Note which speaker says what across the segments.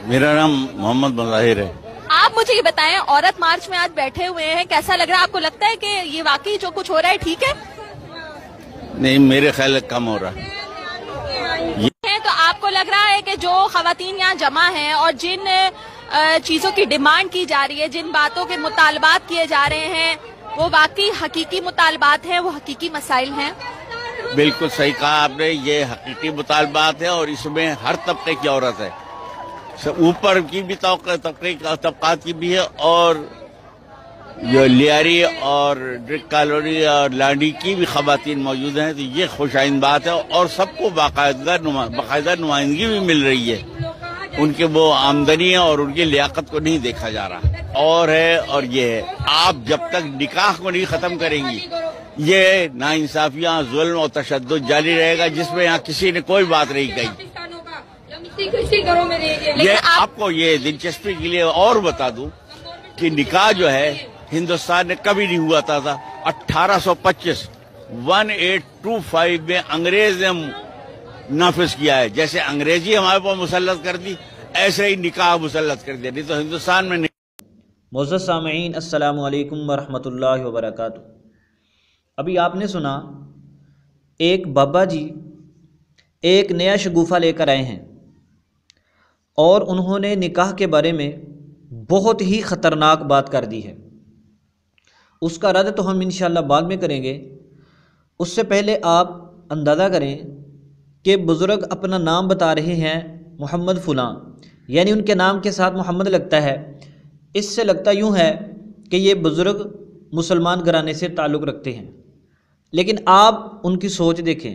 Speaker 1: मेरा नाम मोहम्मद मुजाहिर है।
Speaker 2: आप मुझे ये बताएं, औरत मार्च में आज बैठे हुए हैं, कैसा लग रहा है आपको? लगता है कि ये वाकई जो कुछ हो रहा है ठीक है?
Speaker 1: नहीं, मेरे ख्याल कम हो रहा है।
Speaker 2: तो आपको लग रहा है कि जो खवातीन यहाँ जमा हैं और जिन चीजों की डिमांड की जा रही है, जिन बातों के मुतालबात किए जा रहे हैं, वो वाकई हकीकी मुतालबात हैं, वो हकीकी मसाइल हैं?
Speaker 1: बिल्कुल सही कहा आपने, ये हकीकी मुतालबात है और इसमें हर तबके की औरत है, ऊपर की भी तबकात की भी है, और जो लियारी और ड्रिक कॉलोनी और लाडी की भी खवातीन मौजूद हैं। तो ये खुशाइन बात है और सबको बाकायदा नुमाइंदगी भी मिल रही है। उनके वो आमदनी है और उनकी लियाकत को नहीं देखा जा रहा और है, और ये है। आप जब तक निकाह को नहीं खत्म करेंगी, ये नाइंसाफियां, जुल्म और तशद्दुद जारी रहेगा, जिसमें यहाँ किसी ने कोई बात नहीं कही। ये आपको ये दिलचस्पी के लिए और बता दूं कि निकाह जो है हिंदुस्तान में कभी नहीं हुआ था। 1825 में अंग्रेज ने नाफिज किया है। जैसे अंग्रेजी हमारे पर मुसल्लत कर दी, ऐसे ही निकाह मुसल्लत कर दिया, नहीं तो हिंदुस्तान में नहीं।
Speaker 3: मोअज़्ज़ज़ सामईन, अस्सलामु अलैकुम वरहमतुल्लाहि वबरकातुहू। अभी आपने सुना एक बाबा जी एक नया शगुफ़ा लेकर आए हैं और उन्होंने निकाह के बारे में बहुत ही ख़तरनाक बात कर दी है। उसका रद्द तो हम इंशाअल्लाह बाद में करेंगे। उससे पहले आप अंदाज़ा करें कि बुज़ुर्ग अपना नाम बता रहे हैं मोहम्मद फ़ुलां, यानी उनके नाम के साथ मोहम्मद लगता है। इससे लगता यूँ है कि ये बुज़ुर्ग मुसलमान घराने से ताल्लुक़ रखते हैं। लेकिन आप उनकी सोच देखें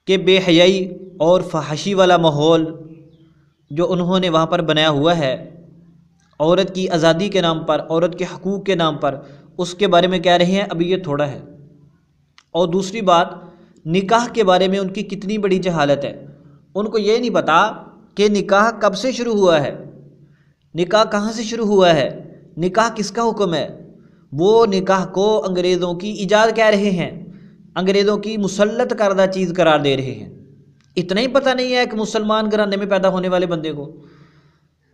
Speaker 3: कि बेहयाई और फहाशी वाला माहौल जो उन्होंने वहाँ पर बनाया हुआ है, औरत की आज़ादी के नाम पर, औरत के हकूक़ के नाम पर, उसके बारे में कह रहे हैं अभी ये थोड़ा है। और दूसरी बात, निकाह के बारे में उनकी कितनी बड़ी जहालत है। उनको ये नहीं पता कि निकाह कब से शुरू हुआ है, निकाह कहाँ से शुरू हुआ है, निकाह किसका हुक्म है। वो निकाह को अंग्रेज़ों की ईजाद कह रहे हैं, अंग्रेज़ों की मुसल्लत करदा चीज़ करार दे रहे हैं। इतना ही पता नहीं है कि मुसलमान घराने में पैदा होने वाले बंदे को,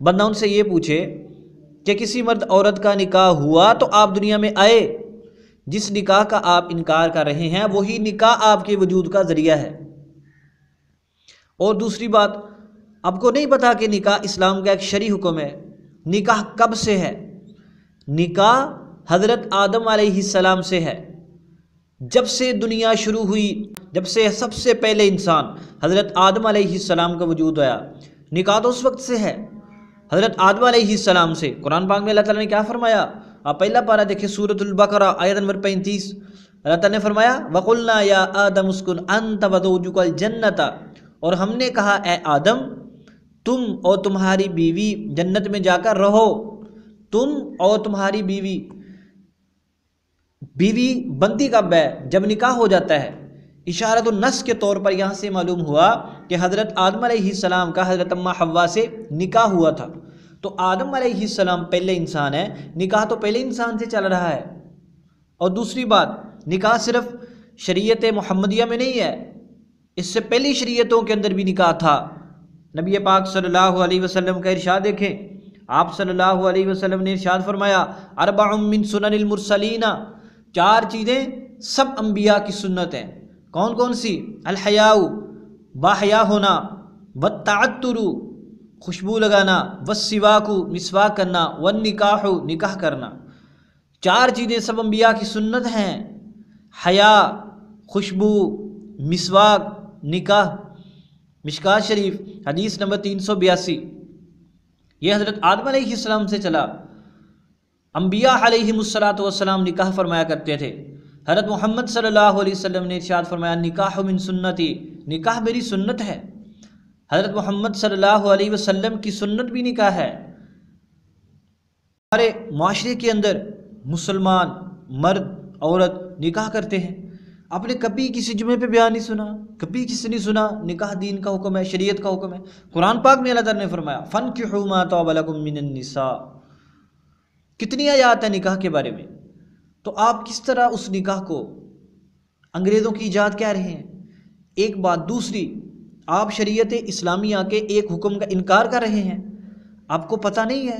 Speaker 3: बंदा उनसे ये पूछे कि किसी मर्द औरत का निकाह हुआ तो आप दुनिया में आए। जिस निकाह का आप इनकार कर रहे हैं वही निकाह आपके वजूद का ज़रिया है। और दूसरी बात, आपको नहीं पता कि निकाह इस्लाम का एक शरई हुक्म है। निकाह कब से है? निकाह हज़रत आदम अलैहिस्सलाम से है। जब से दुनिया शुरू हुई, जब से सबसे पहले इंसान हज़रत आदम अलैहिस्सलाम का वजूद आया, निकाह तो उस वक्त से है, हज़रत आदम अलैहिस्सलाम से। कुरान पाक में अल्लाह ताला ने क्या फरमाया? आप पहला पारा देखिए, सूरतुल बकरा आयत नंबर 35। अल्लाह ताला ने फरमाया वक़ुल्ना या आदम उस्कुन अंत व ज़ौजुकल जन्नता, और हमने कहा ए आदम, तुम और तुम्हारी बीवी जन्नत में जाकर रहो। तुम और तुम्हारी बीवी, बीवी बनती कब है? जब निकाह हो जाता है। इशारत नस के तौर पर यहाँ से मालूम हुआ कि हज़रत आदम अलैहिस्सलाम का हज़रत अम्मा हव्वा से निकाह हुआ था। तो आदम अलैहिस्सलाम पहले इंसान है, निकाह तो पहले इंसान से चल रहा है। और दूसरी बात, निकाह सिर्फ शरीयत मुहम्मदिया में नहीं है, इससे पहली शरीयतों के अंदर भी निकाह था। नबी पाक सल्लल्लाहु अलैहि वसल्लम का इरशाद देखें, आप सल्लल्लाहु अलैहि वसल्लम ने इरशाद फरमाया अरबअुम मिन सुननिल मुरसलीना, 4 चीज़ें सब अंबिया की सुन्नत हैं। कौन कौन सी? अल हयाउ, बाहया होना, वत्तअत्तुरु, खुशबू लगाना, वस्सिवाकु, मिसवाक करना, वन निकाहु, निकाह करना। 4 चीज़ें सब अंबिया की सुन्नत हैं। हया, खुशबू, मिसवाक, निकाह। मिशकात शरीफ हदीस नंबर 382। ये हज़रत आदम अलैहिस्सलाम से चला। अंबिया अलैहिमुस्सलातु वस्सलाम निकाह फरमाया करते थे। हज़रत मोहम्मद सल्लल्लाहु अलैहि वसल्लम ने इरशाद फरमाया निकाह मिन सुन्नती, निकाह मेरी सुन्नत है। हज़रत मोहम्मद सल्लल्लाहु अलैहि वसल्लम की सुन्नत भी निकाह है। हमारे माशरे के अंदर मुसलमान मर्द औरत निकाह करते हैं। आपने कभी किसी जुमे पे बयान नहीं सुना, कभी किसी ने सुना निकाह दीन का हुक्म है, शरीयत का हुक्म है। कुरान पाक में अल्लाह ताला ने फरमाया फनकिहू मा ताब लकुम मिनन निसा। कितनी आयत है निकाह के बारे में। तो आप किस तरह उस निकाह को अंग्रेज़ों की ईजाद कह रहे हैं? एक बात। दूसरी, آپ شریعت اسلامیہ کے ایک حکم کا انکار کر رہے ہیں، آپ کو پتہ نہیں ہے۔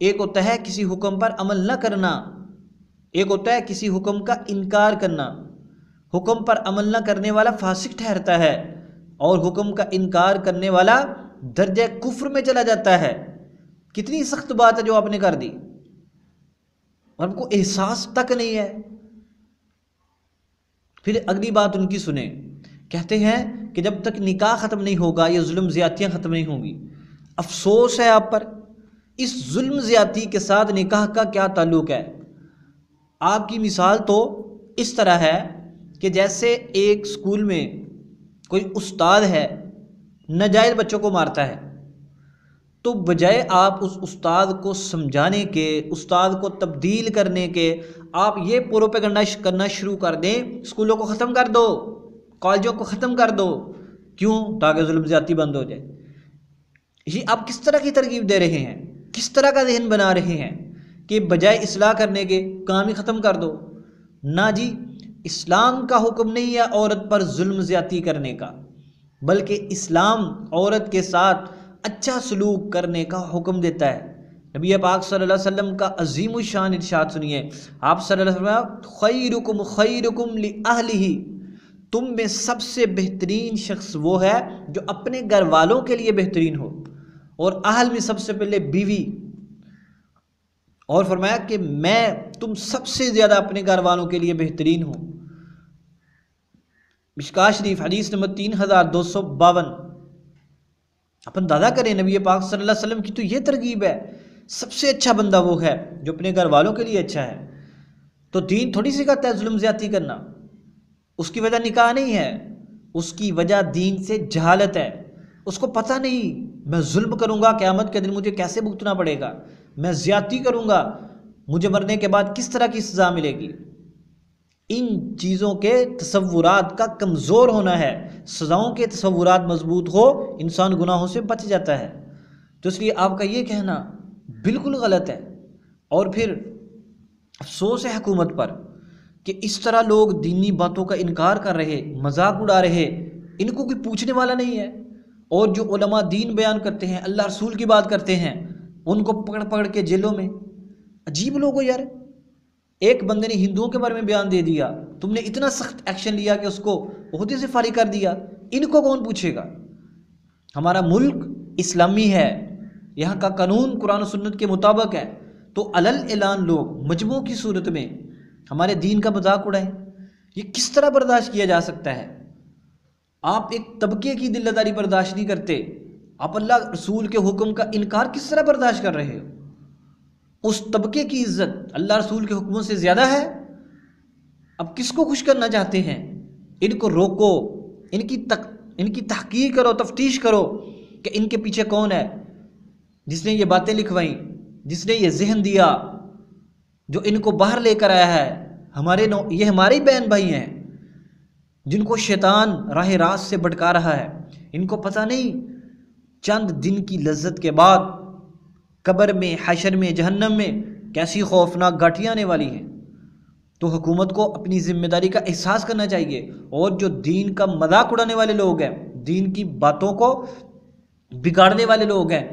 Speaker 3: ایک ہوتا ہے کسی حکم پر عمل نہ کرنا، ایک ہوتا ہے کسی حکم کا انکار کرنا۔ حکم پر عمل نہ کرنے والا فاسق ٹھہرتا ہے، اور حکم کا انکار کرنے والا درجہ کفر میں چلا جاتا ہے۔ کتنی سخت بات ہے جو آپ نے کر دی، اور آپ کو احساس تک نہیں ہے۔ پھر اگلی بات ان کی سنیں، کہتے ہیں کہ جب تک نکاح ختم نہیں ہوگا یہ ظلم زیادتیاں ختم نہیں ہوں گی۔ افسوس ہے آپ پر، اس ظلم زیادتی کے ساتھ نکاح کا کیا تعلق ہے؟ آپ کی مثال تو اس طرح ہے کہ جیسے ایک اسکول میں کوئی استاد ہے، ناجائز بچوں کو مارتا ہے، تو بجائے آپ اس استاد کو سمجھانے کے، استاد کو تبدیل کرنے کے، آپ یہ پروپیگنڈا کرنا شروع کر دیں، اسکولوں کو ختم کر دو، کالجوں کو ختم کر دو۔ کیوں؟ تاکہ ظلم زیادتی بند ہو جائے۔ یہ آپ کس طرح کی ترغیب دے رہے ہیں، کس طرح کا ذہن بنا رہے ہیں کہ بجائے اصلاح کرنے کے کام ہی ختم کر دو؟ نہ جی، اسلام کا حکم نہیں ہے عورت پر ظلم زیادتی کرنے کا، بلکہ اسلام عورت کے ساتھ اچھا سلوک کرنے کا حکم دیتا ہے۔ نبی پاک صلی اللہ علیہ وسلم کا عظیم الشان ارشاد سنیے، آپ صلی اللہ علیہ وسلم خیرکم خیرکم لأہلہ، تم میں سب سے بہترین شخص وہ ہے جو اپنے گھر والوں کے لیے بہترین ہو، اور اہل میں سب سے پہلے بیوی، اور فرمایا کہ میں تم سب سے زیادہ اپنے گھر والوں کے لیے بہترین ہوں۔ مشکاہ شریف حدیث نمبر 3252۔ آپ اندازہ کریں نبی پاک صلی اللہ علیہ وسلم کی تو یہ ترغیب ہے، سب سے اچھا بندہ وہ ہے جو اپنے گھر والوں کے لیے اچھا ہے۔ تو دین تھوڑی سکھاتا ہے ظلم زیادتی کرنا، اس کی وجہ نکاح نہیں ہے، اس کی وجہ دین سے جہالت ہے۔ اس کو پتہ نہیں میں ظلم کروں گا قیامت کے دن مجھے کیسے بھگتنا پڑے گا، میں زیادتی کروں گا مجھے مرنے کے بعد کس طرح کی سزا ملے گی۔ ان چیزوں کے تصورات کا کمزور ہونا ہے۔ سزاؤں کے تصورات مضبوط ہو، انسان گناہوں سے بچ جاتا ہے۔ تو اس لیے آپ کا یہ کہنا بالکل غلط ہے، اور پھر افسوس ہے حکومت پر کہ اس طرح لوگ دینی باتوں کا انکار کر رہے، مذاق اڑا رہے، ان کو کوئی پوچھنے والا نہیں ہے، اور جو علماء دین بیان کرتے ہیں، اللہ رسول کی بات کرتے ہیں، ان کو پکڑ پکڑ کے جیلوں میں۔ عجیب لوگ ہو یار، ایک بندے نے ہندوؤں کے بارے میں بیان دے دیا، تم نے اتنا سخت ایکشن لیا کہ اس کو عہدے سے فارغ کر دیا، ان کو کون پوچھے گا؟ ہمارا ملک اسلامی ہے، یہاں کا قانون قرآن و سنت کے مطابق ہے، تو علل اعلان لوگ مجموع کی صورت میں ہمارے دین کا مذاق اڑائیں، یہ کس طرح برداشت کیا جا سکتا ہے؟ آپ ایک طبقے کی دل داری برداشت نہیں کرتے، آپ اللہ رسول کے حکم کا انکار کس طرح برداشت کر رہے ہو؟ اس طبقے کی عزت اللہ رسول کے حکموں سے زیادہ ہے؟ اب کس کو خوش کرنا چاہتے ہیں؟ ان کو روکو، ان کی تحقیق کرو، تفتیش کرو کہ ان کے پیچھے کون ہے، جس نے یہ باتیں لکھوائیں، جس نے یہ ذہن دیا، جو ان کو باہر لے کر آیا ہے۔ یہ ہمارے بہن بھائی ہیں جن کو شیطان راہ راست سے بھٹکا رہا ہے۔ ان کو پتہ نہیں چند دن کی لذت کے بعد قبر میں، حشر میں، جہنم میں کیسی خوفناک گھاٹیاں آنے والی ہیں۔ تو حکومت کو اپنی ذمہ داری کا احساس کرنا چاہیے، اور جو دین کا مذاق اڑانے والے لوگ ہیں، دین کی باتوں کو بگاڑنے والے لوگ ہیں،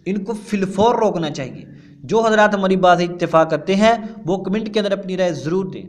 Speaker 3: ان کو فی الفور روکنا چاہیے۔ جو حضرات ہماری بات سے اتفاق کرتے ہیں وہ کمنٹ کے اندر اپنی رائے ضرور دیں۔